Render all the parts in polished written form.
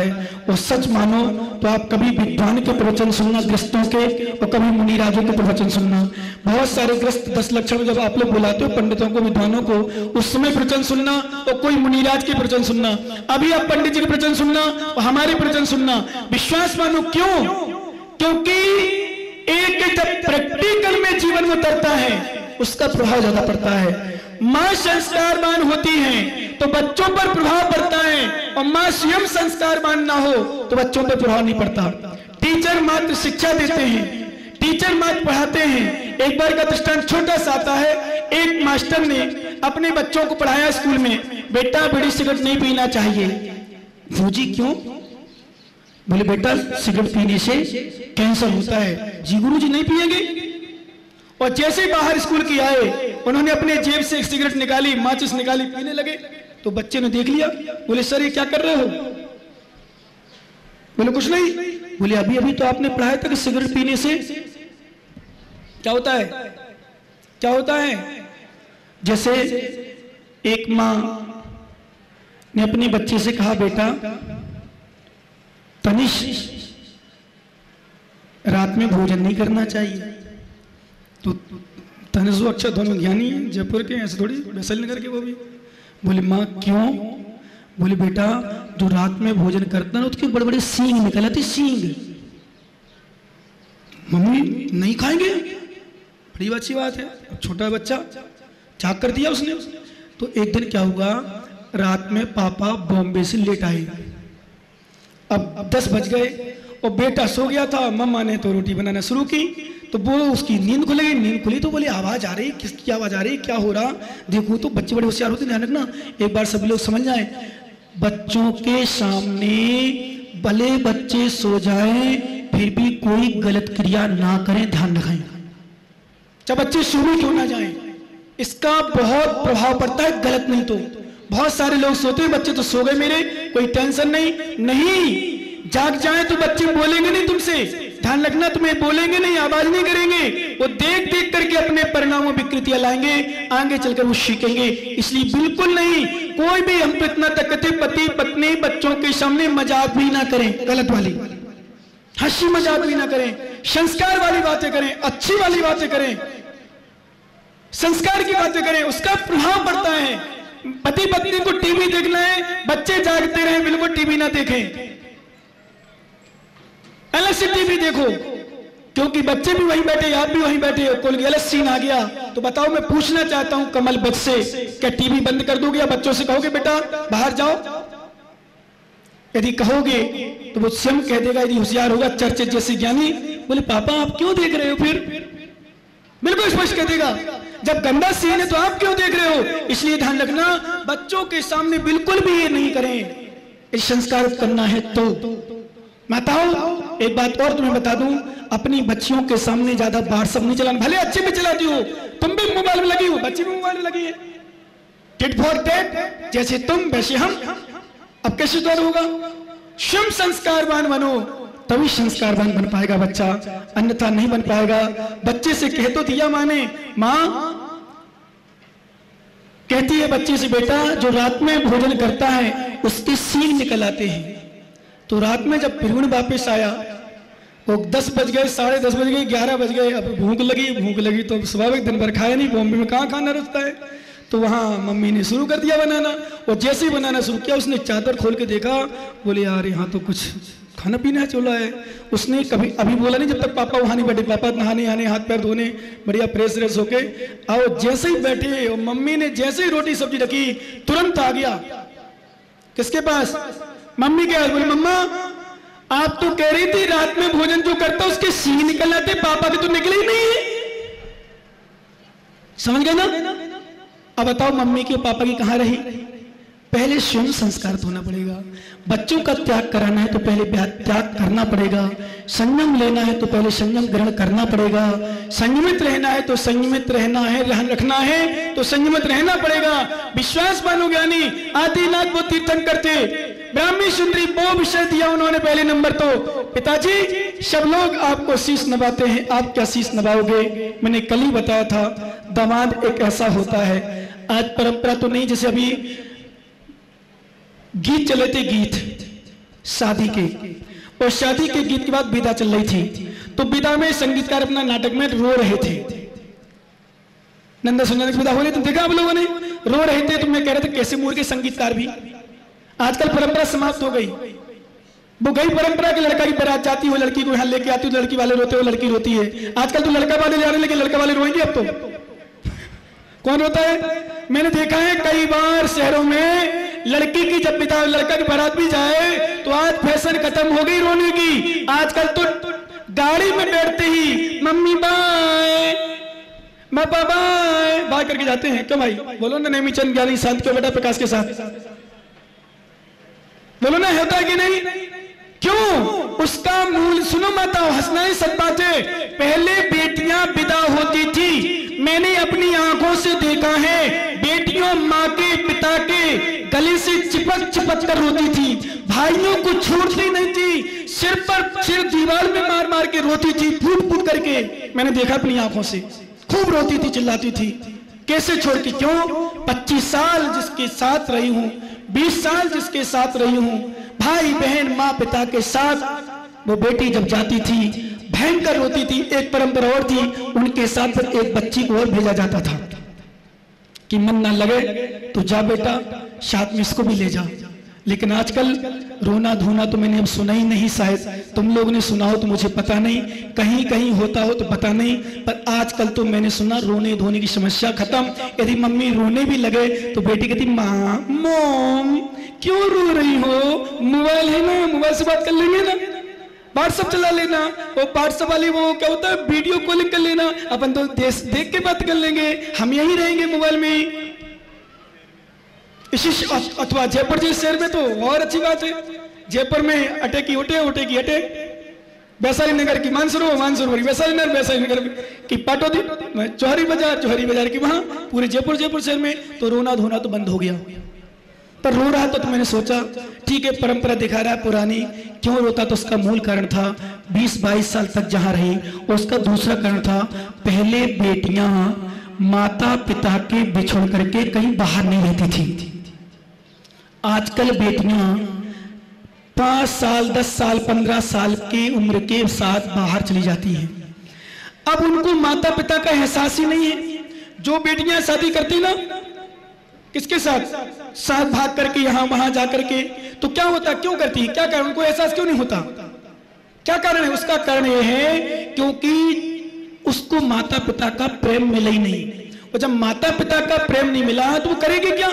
और सच मानो तो आप कभी विद्वान के प्रवचन सुनना ग्रस्तों के, और कभी मुनिराजों के प्रवचन सुनना। बहुत सारे ग्रस्त 10 लक्षण जब आप लोग बुलाते हो पंडितों को, विद्वानों को, उस समय प्रवचन सुनना और कोई मुनिराज के प्रवचन सुनना। अभी आप पंडित जी के प्रवचन सुनना और हमारे प्रवचन सुनना, विश्वास मानो। क्यों? क्योंकि एक जब प्रैक्टिकल में जीवन में उतरता है उसका प्रभाव ज्यादा पड़ता है। माँ संस्कारवान होती है तो बच्चों पर प्रभाव पड़ता है, और माँ स्वयं संस्कारवान ना हो तो बच्चों पर प्रभाव नहीं पड़ता। टीचर मात्र शिक्षा देते हैं, टीचर मात्र पढ़ाते हैं। एक बार का दृष्टांत छोटा सा आता है। एक मास्टर ने अपने बच्चों को पढ़ाया स्कूल में, बेटा बीड़ी सिगरेट नहीं पीना चाहिए। जी क्यों? बोले बेटा सिगरेट पीने से कैंसर होता है। जी गुरुजी नहीं पिएंगे। और जैसे बाहर स्कूल की आए, उन्होंने अपने जेब से एक सिगरेट निकाली, माचिस निकाली, पीने लगे। तो बच्चे ने देख लिया, बोले सर ये क्या कर रहे हो? बोले कुछ नहीं। बोले अभी अभी तो आपने पढ़ाया था कि सिगरेट पीने से क्या होता है, क्या होता है। जैसे एक माँ ने अपने बच्चे से कहा, बेटा तनिष रात में भोजन नहीं करना चाहिए। तो तनिष अक्षर दोनों ज्ञानी है, जयपुर के, ऐसे थोड़ी वैसल नगर के वो भी। बोले माँ क्यों? बोले बेटा जो रात में भोजन करता ना उसके बड़े बड़े सींग निकल आते, सींग। मम्मी नहीं खाएंगे, बड़ी अच्छी बात है। छोटा बच्चा झाक कर दिया उसने। तो एक दिन क्या हुआ, रात में पापा बॉम्बे से लेट आए। अब 10 बज गए और बेटा सो गया था। मम्मा ने तो रोटी बनाना शुरू की, तो वो उसकी नींद खुल गई। नींद खुली तो बोले आवाज आ रही, किसकी आवाज आ रही, क्या हो रहा? देखो तो बच्चे बड़े होशियार होते, ध्यान रखना, एक बार सभी लोग समझ जाए। बच्चों के सामने भले बच्चे सो जाएं फिर भी कोई गलत क्रिया ना करें, ध्यान रखें। जब बच्चे शुरू क्यों ना जाएं, इसका बहुत प्रभाव पड़ता है। गलत नहीं तो बहुत सारे लोग सोते हैं, बच्चे तो सो गए मेरे, कोई टेंशन नहीं। नहीं, जाग जाए तो बच्चे बोलेंगे नहीं तुमसे, ध्यान रखना, तुम्हें बोलेंगे नहीं, आवाज नहीं करेंगे। वो देख देख करके अपने परिणामों विकृतियां लाएंगे, आगे चलकर वो सीखेंगे। इसलिए बिल्कुल नहीं, कोई भी हम तो इतना तक कहते, पति पत्नी बच्चों के सामने मजाक भी ना करें, गलत वाली हंसी मजाक भी ना करें, संस्कार वाली बातें करें, अच्छी वाली बातें करें, संस्कार की बातें करें, उसका प्रभाव पड़ता है। पति पत्नी को टीवी देखना है, बच्चे जागते रहे, बिल्कुल टीवी ना देखें, अलग से टीवी देखो, क्योंकि बच्चे भी वहीं बैठे, आप भी वहीं बैठे हो, कोई अलग सीन आ गया तो बताओ। मैं पूछना चाहता हूं कमल बच से, क्या टीवी बंद कर दोगे या बच्चों से कहोगे बेटा बाहर जाओ? यदि कहोगे तो वो स्वयं कह देगा, यदि होशियार होगा, चर्चे जैसे ज्ञानी, बोले पापा आप क्यों देख रहे हो? फिर बिल्कुल स्पष्ट कह देगा, जब गंदा सीन है तो आप क्यों देख रहे हो? इसलिए ध्यान रखना, बच्चों के सामने बिल्कुल भी ये नहीं करें। इस संस्कार करना है तो माताओं, एक बात और तुम्हें बता दूं, अपनी बच्चियों के सामने ज्यादा व्हाट्सएप नहीं चलाना। भले अच्छे भी चलाती हो, तुम भी मोबाइल में लगी हो, बच्चे भी मोबाइल में लगी है, टिट फॉर टैट, जैसे तुम वैसे हम। अब कैसे दौर होगा? स्वयं संस्कारवान बनो, तभी संस्कारवान बन पाएगा बच्चा, अन्यथा नहीं बन पाएगा। बच्चे से कह तो दिया माने, माँ कहती है बच्चे से, बेटा जो रात में भोजन करता है उसके सींग निकल आते हैं। तो रात में जब फिर वापस आया, वो 10 बज गए, 10:30 बज गए, 11 बज गए। अब भूख लगी तो स्वाभाविक दिन भर खाया नहीं, बॉम्बे में कहाँ खाना रुकता है। तो वहाँ मम्मी ने शुरू कर दिया बनाना, और जैसे ही बनाना शुरू किया उसने चादर खोल के देखा, बोले यार यहाँ तो कुछ खाना पीना चला है। उसने कभी अभी बोला नहीं जब तक पापा वहाँ नहीं बैठे, पापा नहाने आने, हाथ पैर धोने, बढ़िया फ्रेश होके आओ। जैसे ही बैठे और मम्मी ने जैसे ही रोटी सब्जी रखी, तुरंत आ गया किसके पास? मम्मी के पास। बोले मम्मा आप तो कह रही थी रात में भोजन जो करता उसके सींग निकल आते, पापा के तो निकले ही नहीं है। समझ गए ना? अब बताओ मम्मी की और पापा की कहां रही? पहले स्वयं संस्कार होना पड़ेगा। बच्चों का त्याग कराना है तो पहले त्याग करना पड़ेगा। संयम लेना है तो पहले संयम ग्रहण करना पड़ेगा। संयमित रहना है तो संयमित रहना है, ध्यान रखना है तो संयमित रहना पड़ेगा। विश्वास मानो ज्ञानी आदिनाथ वो तीर्थंकर थे, ब्राह्मी सुंदरी वो विषय दिया उन्होंने पहले नंबर। तो पिताजी सब लोग आपको शीश नभाते हैं, आप क्या शीश नभाओगे? मैंने कल ही बताया था, दामाद एक ऐसा होता है, आज परंपरा तो नहीं, जैसे अभी गीत चले थे, गीत शादी के, और शादी के गीत के बाद विदा चल रही थी, तो विदा में संगीतकार अपना नाटक में रो रहे थे। नंदा सुनने की विदा हो रही, तुम देखा आप लोगों ने, रो रहे थे। तो मैं कह रहे थे कैसे मूड के संगीतकार भी, आजकल परंपरा समाप्त हो गई। वो गई परंपरा की लड़का की बारात जाती हो, लड़की को यहाँ लेके आती हो, लड़की वाले रोते हो, लड़की रोती है। आजकल तो लड़का वाले जा रहे हैं, लेकिन लड़का वाले रोएंगे अब तो। कौन रोता है? मैंने देखा है कई बार शहरों में लड़की की जब पिता लड़का की बारात भी जाए तो आज फैशन खत्म हो गई रोने की। आजकल तो गाड़ी में बैठते ही मम्मी बाय, पापा बाय बाय करके जाते हैं। क्यों भाई? बोलो ना, नेमी चंद ज्ञानी शांत के बेटा प्रकाश के साथ बोलो ना, होता है कि नहीं? क्यों? उसका मूल सुनो माता, हंसना ही सब बात है। पहले बेटियां विदा होती थी, मैंने अपनी आंखों से देखा है, बेटियों माँ के पिता के गले से चिपक चिपक कर रोती थी, भाइयों को छोड़ती नहीं थी, सिर दीवार में मार मार के रोती थी, फूट फूट करके। मैंने देखा अपनी आंखों से, खूब रोती थी, चिल्लाती थी। कैसे छोड़ के? क्यों? 25 साल जिसके साथ रही हूं, 20 साल जिसके साथ रही हूं, भाई बहन माँ पिता के साथ, वो बेटी जब जाती थी भयंकर रोती थी। एक परंपरा और थी, उनके साथ पर एक बच्ची को और भेजा जाता था कि मन ना लगे तो जा बेटा, साथ में इसको भी ले जा। लेकिन आजकल रोना धोना तो मैंने अब सुना ही नहीं, शायद तुम लोगों ने सुना हो तो मुझे पता नहीं, कहीं कहीं होता हो तो पता नहीं, पर आजकल तो मैंने सुना रोने धोने की समस्या खत्म। यदि मम्मी रोने भी लगे तो बेटी कहती माँ, मॉम क्यों रो रही हो? मोबाइल है ना, मोबाइल से बात कर लेंगे ना, व्हाट्सएप चला लेना। वो व्हाट्सएप वाली वो क्या होता है, वीडियो कॉलिंग कर लेना, अपन तो देख के बात कर लेंगे, हम यहीं रहेंगे मोबाइल में ही। इसी अथवा जयपुर जैसे शहर में तो और अच्छी बात है, जयपुर में अटे की ओटे, ओटे की अटे, वैशाली नगर की मानसरोवर, मानसरोवर वैशाली नगर, वैशाली नगर की पाटोदी, चौहरी बाजार, चौहरी बाजार की वहां, पूरे जयपुर शहर में तो रोना धोना तो बंद हो गया। पर रो रहा तो मैंने सोचा ठीक है, परंपरा दिखा रहा है पुरानी, क्यों रोता? तो उसका मूल कारण था 20-22 साल तक जहां रही, उसका दूसरा कारण था पहले बेटियां माता पिता के बिछुड़ करके कहीं बाहर नहीं रहती थी। आजकल बेटियां 5 साल 10 साल 15 साल की उम्र के साथ बाहर चली जाती हैं। अब उनको माता पिता का एहसास ही नहीं है। जो बेटियां शादी करती ना किसके साथ भाग करके यहां वहां जाकर के, तो क्या होता? क्यों करती है? क्या कारण? उनको एहसास क्यों नहीं होता? क्या कारण है? उसका कारण यह है क्योंकि उसको माता पिता का प्रेम मिला ही नहीं। और जब माता पिता का प्रेम नहीं मिला तो वो करेगी क्या?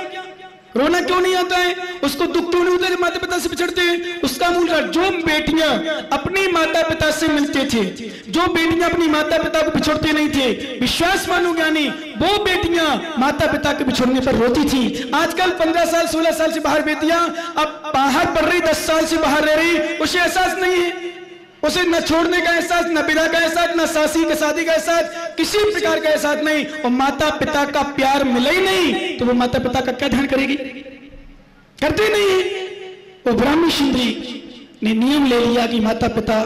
रोना क्यों नहीं आता है? उसको दुख क्यों नहीं होता है माता पिता से बिछड़ते हैं? उसका मूल कारण, जो बेटियां अपनी माता पिता से मिलते थे, जो बेटियां अपनी माता पिता को बिछोड़ते नहीं थे, विश्वास मानो ज्ञानी, वो बेटियां माता पिता के बिछोड़ने पर रोती थी। आजकल 15 साल 16 साल से बाहर बेटियां अब बाहर पढ़ रही, 10 साल से बाहर रह रही, उसे एहसास नहीं है, उसे न छोड़ने का एहसास, न पिता का एहसास, न सासी के शादी का एहसास, किसी प्रकार का एहसास नहीं, और माता पिता का प्यार मिला ही नहीं, तो वो माता पिता का क्या ध्यान करेगी? करते नहीं है। वो ब्राह्मणी सुंदरी ने नियम ले लिया कि माता पिता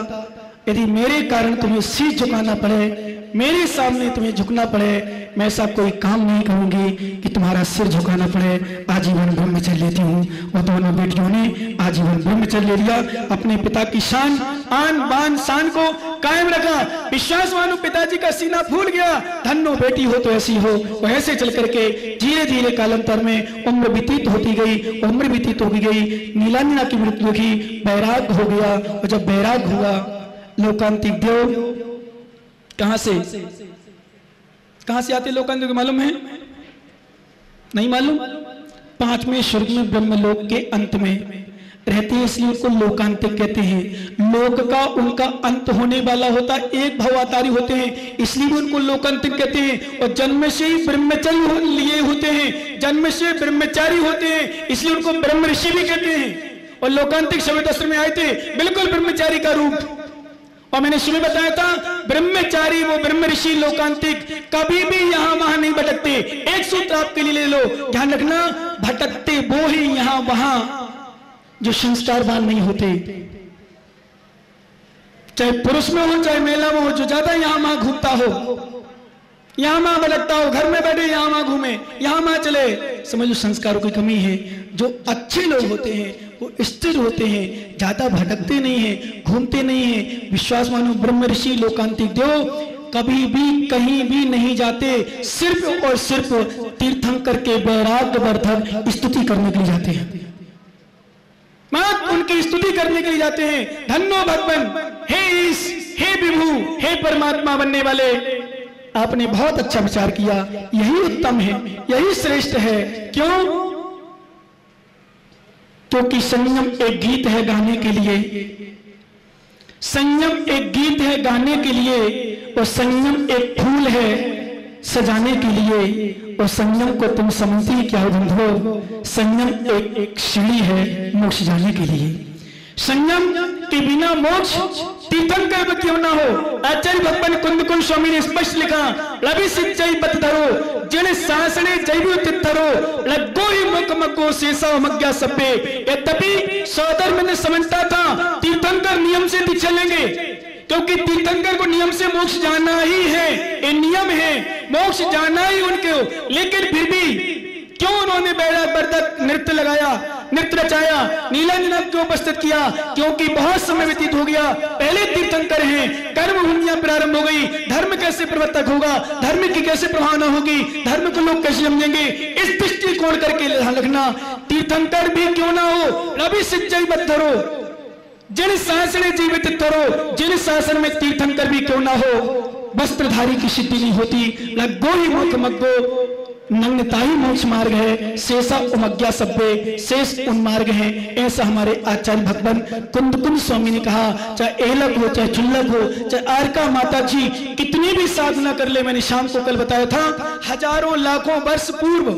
यदि मेरे कारण तुम्हें शीश झुकाना पड़े, मेरे सामने तुम्हें झुकना पड़े, मैं ऐसा कोई काम नहीं करूंगी कि तुम्हारा सिर झुकाना पड़े, आजीवन ब्रह्मचर्य लेती हूँ। और दोनों बेटियों ने आजीवन ब्रह्मचर्य ले लिया, अपने पिता की शान, आन बान शान को कायम रखा। विश्वास मानो पिताजी का सीना फूल गया, धन्नो बेटी हो तो ऐसी हो। वो ऐसे चल करके धीरे धीरे कालांतर में उम्र व्यतीत होती गई, उम्र व्यतीत होती गई, नीलांजना की मृत्यु हुई, बैराग हो गया। और जब बैराग हुआ, लोकांतिक देव कहां से आते लोकांतिक, मालूम है? नहीं मालूम? 5वें स्वर्ग में ब्रह्मलोक के अंत में रहते हैं, इसलिए उनको लोकांतिक कहते हैं। लोक का उनका अंत होने वाला होता, एक भवावतारी होते हैं, इसलिए भी उनको लोकांतिक कहते हैं। और जन्म से ही ब्रह्मचर्य लिए होते हैं, जन्म से ब्रह्मचारी होते हैं, इसलिए उनको ब्रह्म ऋषि भी कहते हैं। और लोकांतिक शब्द अस्त्र में आए थे बिल्कुल ब्रह्मचारी का रूप। और मैंने शुरू में बताया था, ब्रह्मचारी वो ब्रह्म ऋषि लोकांतिक कभी भी यहां वहां नहीं भटकते। एक सूत्र आपके लिए ले लो, ध्यान रखना, भटकते वो ही यहां वहां जो संस्कारवान नहीं होते, चाहे पुरुष में हो चाहे महिला में हो, जो ज्यादा यहां वहां घूमता हो, यहां वहां भटकता हो, घर में बैठे यहां वहां घूमे, यहां वहां चले, समझ लो संस्कारों की कमी है। जो अच्छे लोग होते हैं वो स्थिर होते हैं, ज्यादा भटकते नहीं हैं, घूमते नहीं हैं। विश्वास मानो ब्रह्म ऋषि लोकांतिक देव कभी भी कहीं भी नहीं जाते, सिर्फ और सिर्फ तीर्थंकर के वैराग्य वर्धक स्तुति करने के लिए जाते हैं, मात्र उनकी स्तुति करने के लिए जाते हैं। धन्नो भगवान, हे ईश, हे विभु, हे परमात्मा बनने वाले, आपने बहुत अच्छा विचार किया, यही उत्तम है, यही श्रेष्ठ है। क्यों? क्योंकि संयम एक गीत है गाने के लिए, संयम एक गीत है गाने के लिए, और संयम एक फूल है सजाने के लिए। और संयम को तुम समझती ही क्या हो बंधुओं? संयम एक सीढ़ी है मोक्ष जाने के लिए। संयम के बिना मोक्ष तीर्थंकर क्यों ना हो। आचार्य भगवान कुंद कुंद स्वामी ने स्पष्ट लिखा, लभी सिंचाई बत धरो जिन सासने जैव तिथरो लगो ही मुख मको शेषा मग्या सपे। यद्यपि सौदर मैंने समझता था तीर्थंकर नियम से चलेंगे, क्योंकि तीर्थंकर को नियम से मोक्ष जाना ही है, ये नियम है, मोक्ष जाना ही उनके। लेकिन फिर भी क्यों उन्होंने वैराग्य वर्धक नृत्य लगाया, नृत्य रचाया, नीलांजन क्यों उपस्थित किया? क्योंकि बहुत समय व्यतीत हो गया, पहले तीर्थंकर हैं, कर्म भूमियां प्रारंभ हो गई, धर्म कैसे प्रवर्तक होगा, धर्म की कैसे प्रभावना होगी, धर्म को लोग कैसे समझेंगे, इस दृष्टिकोण करके ध्यान रखना। तीर्थंकर भी क्यों ना हो, रवि सिंचाई मत धरो जिन शासन जीवित धरो, जिन शासन में तीर्थंकर भी क्यों ना हो। वस्त्रधारी की सिद्धि नहीं होती, लगो ही मुख मग्गो, नग्नता ही मोक्ष मार्ग है, शेषा उमज्ञा सभ्य, शेष उन्मार्ग है। ऐसा हमारे आचार्य भगवान कुंद कुंद स्वामी ने कहा। चाहे एलक हो, चाहे चुल्लक हो, चाहे आरका माता जी कितनी भी साधना कर ले, मैंने शाम को कल बताया था, हजारों लाखों वर्ष पूर्व,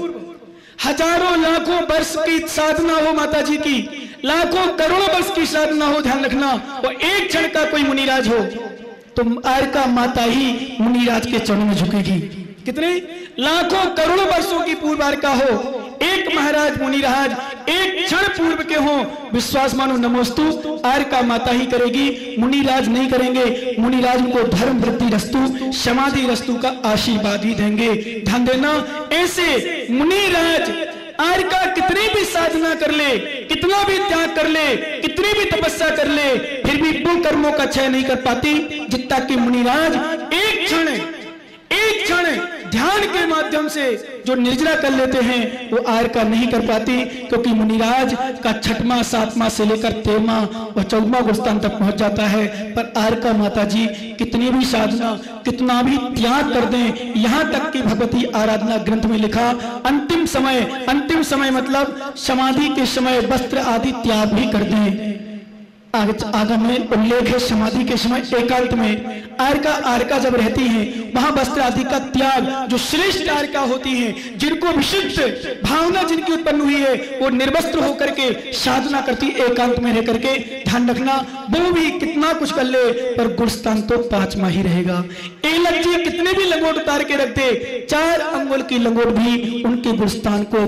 हजारों लाखों वर्ष की साधना हो माता जी की, लाखों करोड़ों वर्ष की साधना हो, ध्यान रखना, और एक क्षण का कोई मुनिराज हो तो आरका माता ही मुनिराज के चरणों में झुकेगी। कितने लाखों करोड़ों वर्षों की पूर्व आरका हो, एक महाराज मुनिराज एक क्षण पूर्व के हो, विश्वास मानो नमोस्तु, आरका माता ही करेगी, मुनिराज नहीं करेंगे। मुनिराज को धर्म वृद्धि रस्तु समाधि रस्तु का आशीर्वाद ही देंगे। ध्यान देना, ऐसे मुनिराज आरका कितनी भी साधना कर ले, कितना भी त्याग कर ले, कितनी भी तपस्या कर ले, फिर भी पुण्य कर्मों का क्षय नहीं कर पाती, जितना कि मुनिराज एक क्षण ध्यान के माध्यम से जो निर्जरा कर लेते हैं वो आरका नहीं कर पाती, क्योंकि मुनिराज का 6वां 7वां से लेकर 13वां और 14वां गुरुस्थान तक पहुंच जाता है। पर आरका माता जी कितनी भी साधना, कितना भी त्याग कर दें, यहाँ तक कि भगवती आराधना ग्रंथ में लिखा, अंतिम समय मतलब समाधि के समय वस्त्र आदि त्याग भी कर दें। आगे में उल्लेख है, समाधि के समय एकांत में आरका जब रहती हैं, वहां वस्त्र आदि का त्याग, जो श्रेष्ठ आरका होती हैं, जिनको विशिष्ट भावना जिनकी उत्पन्न हुई है, वो निर्वस्त्र होकर के साधना करती एकांत में रह करके। ध्यान रखना, वो भी कितना कुछ कर ले पर गुणस्थान तो 5वां ही रहेगा। एलक जी कितने भी लंगोट उतार के रख दे, 4 अंगुल की लंगोट भी उनके गुणस्थान को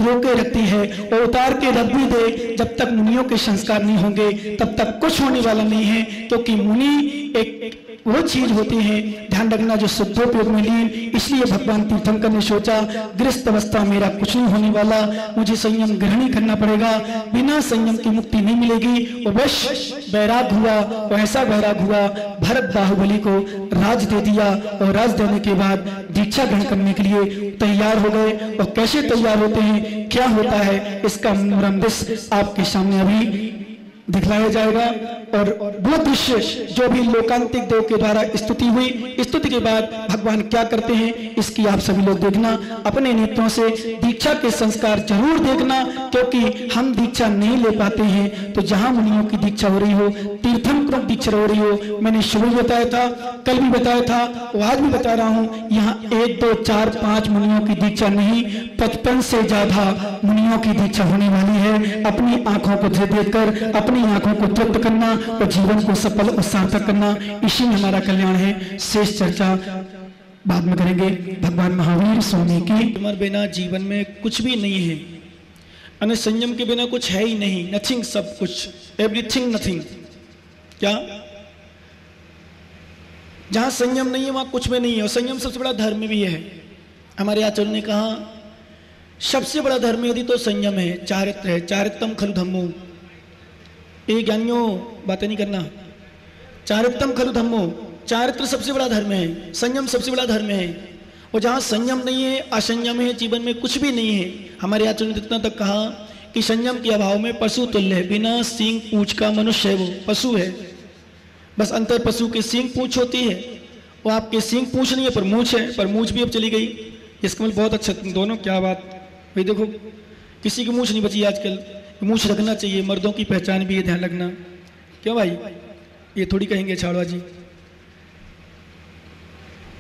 रोके रखती है, और उतार के रख भी दे, जब तक मुनियों के संस्कार नहीं होंगे तब तक कुछ होने वाला नहीं है। क्योंकि मुनि एक वो चीज होती है, ध्यान रखना, जो शुद्धोपयोग में लीन। इसलिए भगवान तीर्थंकर ने सोचा, गृहस्थ अवस्था मेरा कुछ नहीं होने वाला, मुझे संयम ग्रहण ही करना पड़ेगा, बिना संयम की मुक्ति नहीं मिलेगी। और बस वैराग हुआ, और ऐसा वैराग हुआ, भरत बाहुबली को राज दे दिया, और राज देने के बाद दीक्षा ग्रहण करने के लिए तैयार हो गए। और कैसे तैयार होते हैं, क्या होता है, इसका मुरम्बिस आपके सामने अभी दिखलाया जाएगा। और वो दृश्य जो भी लोकांतिक देव के द्वारा स्तुति हुई, स्तुति के बाद भगवान क्या करते हैं, इसकी आप सभी लोग देखना, अपने नेत्रों से दीक्षा के संस्कार जरूर देखना। क्योंकि हम दीक्षा नहीं ले पाते हैं, तो जहां मुनियों की दीक्षा हो रही हो, तीर्थंकरों की दीक्षा हो रही हो, मैंने शुरू में बताया था, कल भी बताया था, आज भी बता रहा हूं, यहाँ 1 2 4 5 मुनियों की दीक्षा नहीं, 55 से ज्यादा मुनियों की दीक्षा होने वाली है। अपनी आंखों को देखकर अपनी आंखों को तृप्त करना और जीवन को सफल और सार्थक करना, इसी में हमारा कल्याण है। शेष चर्चा बाद में करेंगे। भगवान महावीर स्वामी की तुम्हारे बिना जीवन में कुछ भी नहीं है, अने संयम के बिना कुछ है ही नहीं, नथिंग, सब कुछ, एवरीथिंग नथिंग। क्या? जहां संयम नहीं है वहां कुछ भी नहीं है। और संयम सबसे बड़ा धर्म भी है। हमारे आचार्य ने कहा सबसे बड़ा धर्म यदि तो संयम है, चारित्र है, चारित्रम खलु धम्मो, ये ज्ञानियों बातें नहीं करना। चारित्रम खलु धम्मो, चारित्र सबसे बड़ा धर्म है, संयम सबसे बड़ा धर्म है। और जहाँ संयम नहीं है, असंयम है, जीवन में कुछ भी नहीं है। हमारे आचार्य ने इतना तक कहा कि संयम के अभाव में पशु तुल्य है, बिना सींग पूंछ का मनुष्य है, वो पशु है। बस अंतर पशु के सींग पूंछ होती है, वो आपके सींग पूंछ नहीं है पर मूछ है, पर मूछ भी अब चली गई। इसका मतलब बहुत अच्छा दोनों, क्या बात भाई। देखो किसी की मूछ नहीं बची आजकल, मूछ रखना चाहिए, मर्दों की पहचान भी है, ध्यान रखना। क्यों भाई, ये थोड़ी कहेंगे छाड़वा जी,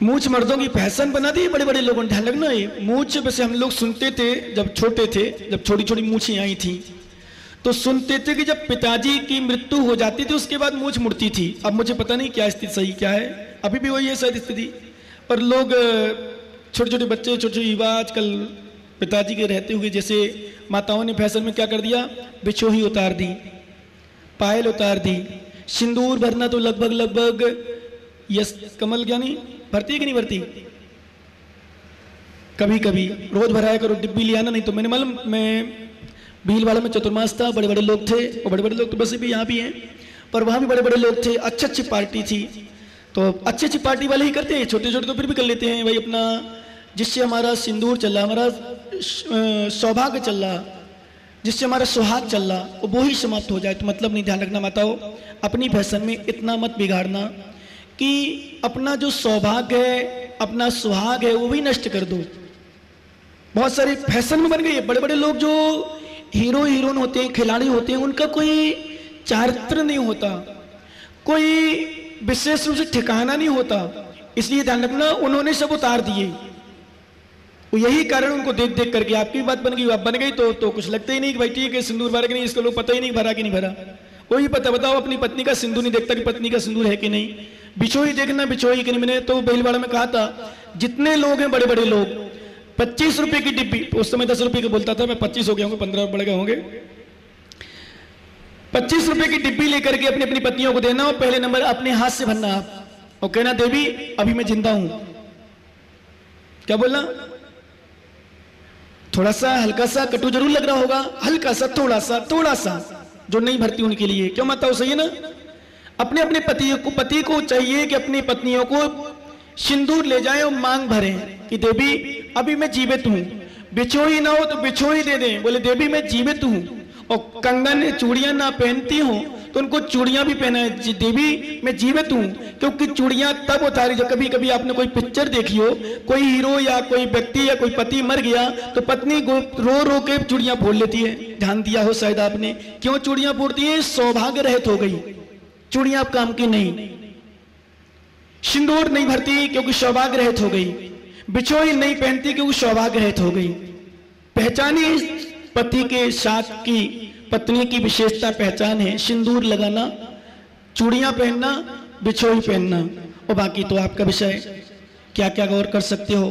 मूछ मर्दों की पहचान बना दी बड़े बड़े लोगों ने, ध्यान रखना। ये मूछ वैसे हम लोग सुनते थे जब छोटे थे, जब छोटी छोटी मूछें आई थी तो सुनते थे कि जब पिताजी की मृत्यु हो जाती थी उसके बाद मूछ मुड़ती थी। अब मुझे पता नहीं क्या स्थिति सही क्या है, अभी भी वही है शायद स्थिति। पर लोग छोटे छोटे बच्चे, छोटे छोटे युवा आजकल पिताजी के रहते हुए, जैसे माताओं ने फैशन में क्या कर दिया, बिछोही उतार दी, पायल उतार दी, सिंदूर भरना तो लगभग लगभग यस कमल ज्ञानी भरती है कि नहीं भरती, कभी कभी रोज भराया करो, डिब्बी ले आना। नहीं तो मैंने मालूम, मैं भीलवाड़ा में चतुर्मास था, बड़े बड़े लोग थे, और बड़े बड़े लोग तो वैसे भी यहाँ भी हैं, पर वहाँ भी बड़े बड़े लोग थे, अच्छी अच्छी पार्टी थी। तो अच्छी अच्छी पार्टी वाले ही करते हैं, छोटे छोटे तो फिर भी कर लेते हैं भाई अपना, जिससे हमारा सिंदूर चल रहा, हमारा सौभाग्य चल रहा, जिससे हमारा सुहाग चल रहा, वो ही समाप्त हो जाए तो मतलब नहीं। ध्यान रखना माताओं, अपनी फैशन में इतना मत बिगाड़ना कि अपना जो सौभाग्य है, अपना सुहाग है, वो भी नष्ट कर दो। बहुत सारे फैशन में बन गई है, बड़े बड़े लोग जो हीरो हीरोइन होते हैं, खिलाड़ी होते हैं, उनका कोई चारित्र नहीं होता, कोई विशेष रूप से ठिकाना नहीं होता। इसलिए ध्यान रखना, उन्होंने सब उतार दिए, वो यही कारण उनको देख देख करके आपकी बात बन गई, आप बन गई तो कुछ लगता ही नहीं कि भाई ठीक है सिंदूर भरा कि नहीं, इसको लोग पता ही नहीं भरा कि नहीं भरा। वही पता, बताओ अपनी पत्नी का सिंदूर नहीं देखता कि पत्नी का सिंदूर है कि नहीं, बिछोही देखना बिछोही कि नहीं। मैंने तो भीलवाड़ा में कहा था, जितने लोग हैं बड़े बड़े लोग, 25 रुपए की डिब्बी, उस समय 10 रुपए का बोलता था, मैं 25 हो गया होंगे, 15 बढ़ गए होंगे, 25 रुपए की डिब्बी लेकर के अपनी अपनी पत्नियों को देना, और पहले नंबर अपने हाथ से भरना आप, और कहना देवी अभी मैं जिंदा हूं। क्या बोलना, थोड़ा सा हल्का सा कटु जरूर लग रहा होगा, हल्का सा, थोड़ा सा जो नहीं भरती उनके लिए। क्यों माता, सही है ना। अपने अपने पति को चाहिए कि अपनी पत्नियों को सिंदूर ले जाएं और मांग भरें कि देवी अभी मैं जीवित हूं, बिछोही ना हो तो बिछोही दे दें, बोले देवी मैं जीवित हूं। और कंगन चूड़ियां ना पहनती हो तो उनको चूड़ियां भी पहनाए, देवी मैं जीवित हूं। क्योंकि चूड़ियां तब उतारी, जब कभी कभी आपने कोई पिक्चर देखी हो, कोई हीरो या कोई व्यक्ति या कोई पति मर गया तो पत्नी रो रो के चूड़ियां फोड़ लेती है, ध्यान दिया हो शायद आपने। क्यों चूड़ियां फोड़ती है, सौभाग्य रहित हो गई, चूड़ियां आप काम की नहीं। सिंदूर नहीं भरती क्योंकि सौभाग्य रहित हो गई, बिछोही नहीं पहनती क्योंकि सौभाग्य रहित हो गई। पहचानी पति के साथ की पत्नी की विशेषता पहचान है, सिंदूर लगाना, चूड़ियां पहनना, बिछोही पहनना, और बाकी तो आपका विषय, क्या क्या गौर कर सकते हो।